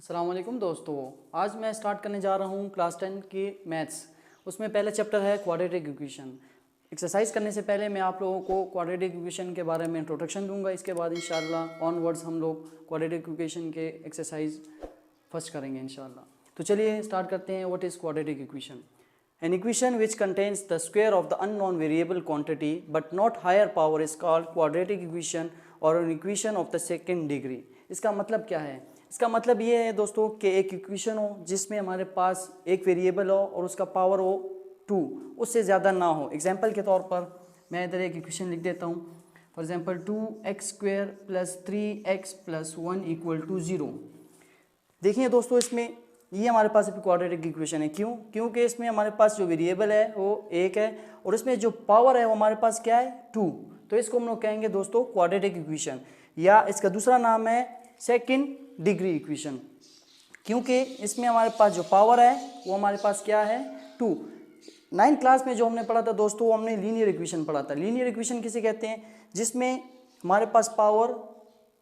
अस्सलाम वालेकुम दोस्तों, आज मैं स्टार्ट करने जा रहा हूँ क्लास 10 की मैथ्स। उसमें पहला चैप्टर है क्वाड्रेटिक इक्वेशन। एक्सरसाइज करने से पहले मैं आप लोगों को क्वाड्रेटिक इक्वेशन के बारे में इंट्रोडक्शन दूंगा। इसके बाद इंशाल्लाह ऑनवर्ड्स हम लोग क्वाड्रेटिक इक्वेशन के एक्सरसाइज फर्स्ट करेंगे इंशाल्लाह। तो चलिए स्टार्ट करते हैं। What is quadratic equation? An equation which contains the square of the unknown variable quantity but not higher power is called quadratic equation or an equation of the second degree। इसका मतलब क्या है? इसका मतलब ये है दोस्तों कि एक इक्वेशन हो जिसमें हमारे पास एक वेरिएबल हो और उसका पावर हो 2, उससे ज़्यादा ना हो। एग्जांपल के तौर पर मैं इधर एक इक्वेशन लिख देता हूँ। For example 2x² + 3x + 1 = 0। देखिए दोस्तों, इसमें ये हमारे पास अभी क्वाड्रेटिक इक्वेशन है। क्यों? क्योंकि इसमें हमारे पास जो वेरिएबल है वो एक है और इसमें जो पावर है वो हमारे पास क्या है 2। तो इसको हम लोग कहेंगे दोस्तों क्वाड्रेटिक इक्वेशन, या इसका दूसरा नाम है सेकंड डिग्री इक्वेशन, क्योंकि इसमें हमारे पास जो पावर है वो हमारे पास क्या है 2। 9th क्लास में जो हमने पढ़ा था दोस्तों, हमने लीनियर इक्वेशन पढ़ा था। लीनियर इक्वेशन किसे कहते हैं? जिसमें हमारे पास पावर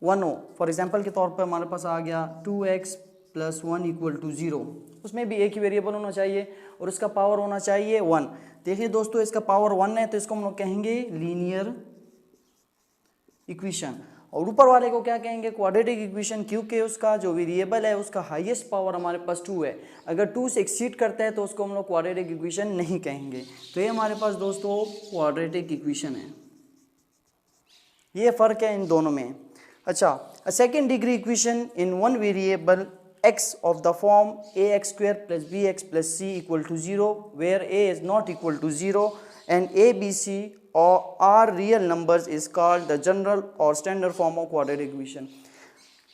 1 हो। फॉर एग्जांपल के तौर पर हमारे पास आ गया 2x + 1 = 0। उसमें भी एक ही वेरिएबल होना चाहिए और उसका पावर होना चाहिए 1। देखिए दोस्तों, इसका पावर 1 है तो इसको हम लोग कहेंगे लीनियर इक्वेशन, और ऊपर वाले को क्या कहेंगे? क्वाड्रेटिक इक्वेशन, क्योंकि उसका जो वेरिएबल है उसका हाईएस्ट पावर हमारे पास 2 है। अगर 2 से एक्सीड करता है तो उसको हम लोग क्वाड्रेटिक इक्वेशन नहीं कहेंगे। तो ये हमारे पास दोस्तों क्वाड्रेटिक इक्वेशन है। ये फ़र्क है इन दोनों में। अच्छा, a second degree equation in one variable x of the form ax² + bx + c = 0 where a is not equal to 0 and a, b, c are real numbers is called the general or standard form of quadratic equation।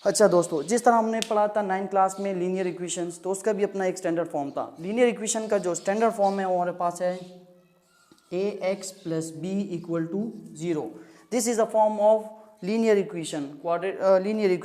अच्छा दोस्तों, जिस तरह हमने पढ़ा था 9th class में linear equations, तो उसका भी अपना एक स्टैंडर्ड फॉर्म था। लीनियर इक्वेशन का जो स्टैंडर्ड फॉर्म है वो हमारे पास है ax + b = 0। This is a form of linear equation,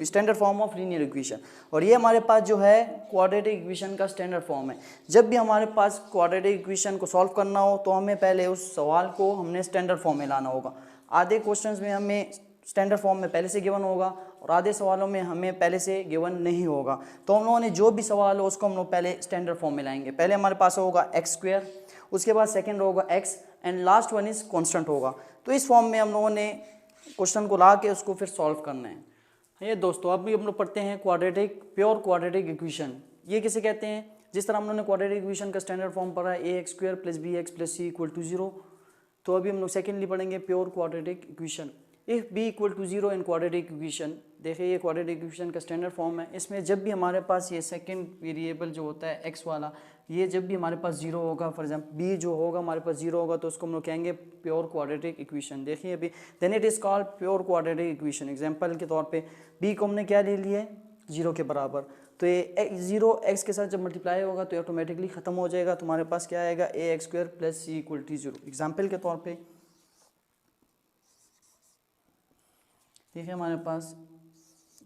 standard form of linear equation. और ये हमारे पास जो है क्वाड्रेटिक इक्वेशन का स्टैंडर्ड फॉर्म है। जब भी हमारे पास क्वाड्रेटिक इक्वेशन को सॉल्व करना हो तो हमें पहले उस सवाल को हमने स्टैंडर्ड फॉर्म में लाना होगा। आधे क्वेश्चंस में हमें स्टैंडर्ड फॉर्म में पहले से गिवन होगा और आधे सवालों में हमें पहले से गिवन नहीं होगा। तो हम लोगों ने जो भी सवाल हो उसको हम लोग पहले स्टैंडर्ड फॉर्म में लाएंगे। पहले हमारे पास होगा x², उसके बाद सेकेंड होगा x and last one is constant होगा। तो इस फॉर्म में हम लोगों ने क्वेश्चन को ला के उसको फिर सॉल्व करना है। ये दोस्तों, अब भी हम लोग पढ़ते हैं क्वाड्रेटिक, प्योर क्वाड्रेटिक इक्वेशन। ये किसे कहते हैं? जिस तरह हम लोगों ने क्वाड्रेटिक इक्वेशन का स्टैंडर्ड फॉर्म पढ़ा है ax² + bx + c = 0, तो अभी हम लोग सेकेंडली पढ़ेंगे pure quadratic equation. If b = 0 in quadratic equation, देखिए ये क्वाड्रेटिक इक्वेशन का स्टैंडर्ड फॉर्म है। इसमें जब भी हमारे पास ये सेकंड वेरिएबल जो होता है x वाला, ये जब भी हमारे पास 0 होगा, फॉर एग्जांपल b जो होगा हमारे पास 0 होगा, तो उसको हम लोग कहेंगे प्योर क्वाड्रेटिक इक्वेशन। देखिए अभी then it is called pure quadratic equation. Example के तौर पे b को हमने क्या ले लिया है 0 के बराबर, तो ये 0 x के साथ जब मल्टीप्लाई होगा तो ऑटोमेटिकली ख़त्म हो जाएगा। तो हमारे पास क्या आएगा ax² + c = 0। एग्जाम्पल के तौर पर देखिए हमारे पास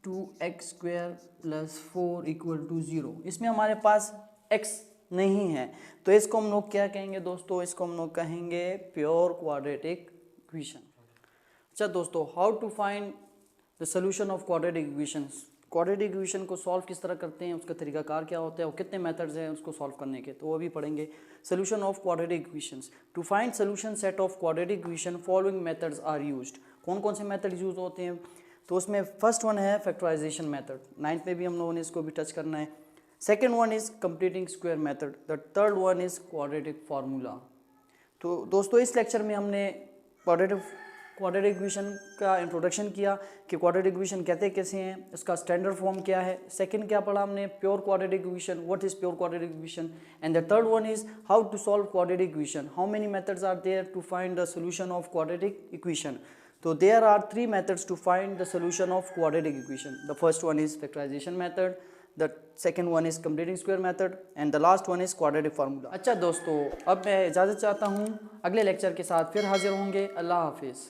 2x² + 4 = 0। इसमें हमारे पास x नहीं है, तो इसको हम लोग क्या कहेंगे दोस्तों? इसको हम लोग कहेंगे प्योर क्वाड्रेटिक इक्वेशन। अच्छा दोस्तों, how to find the solution of quadratic equations. Quadratic equation को सॉल्व किस तरह करते हैं, उसका तरीकाकार क्या होता है और कितने मेथड्स हैं उसको सॉल्व करने के, तो वो भी पढ़ेंगे। Solution of quadratic equations, to find solution set of quadratic equation following methods are used. कौन कौन से मेथड यूज होते हैं? तो उसमें फर्स्ट वन है फैक्टराइजेशन मेथड, 9th में भी हम लोगों ने इसको भी टच करना है। Second one is completing square method, the third one is quadratic formula. तो दोस्तों इस लेक्चर में हमने क्वाड्रेटिक इक्वेशन का इंट्रोडक्शन किया कि क्वाड्रेटिक इक्वेशन कहते कैसे हैं, उसका स्टैंडर्ड फॉर्म क्या है। सेकंड क्या पढ़ा हमने? Pure quadratic equation, what is pure quadratic equation. And the third one is how to solve quadratic equation, how many methods are there to find the solution of quadratic equation. So there are 3 methods to find the solution of quadratic equation. The first one is factorization method, the second one is completing square method and the last one is quadratic formula। अच्छा दोस्तों, अब मैं इजाज़त चाहता हूँ, अगले lecture के साथ फिर हाजिर होंगे। अल्लाह हाफिज़।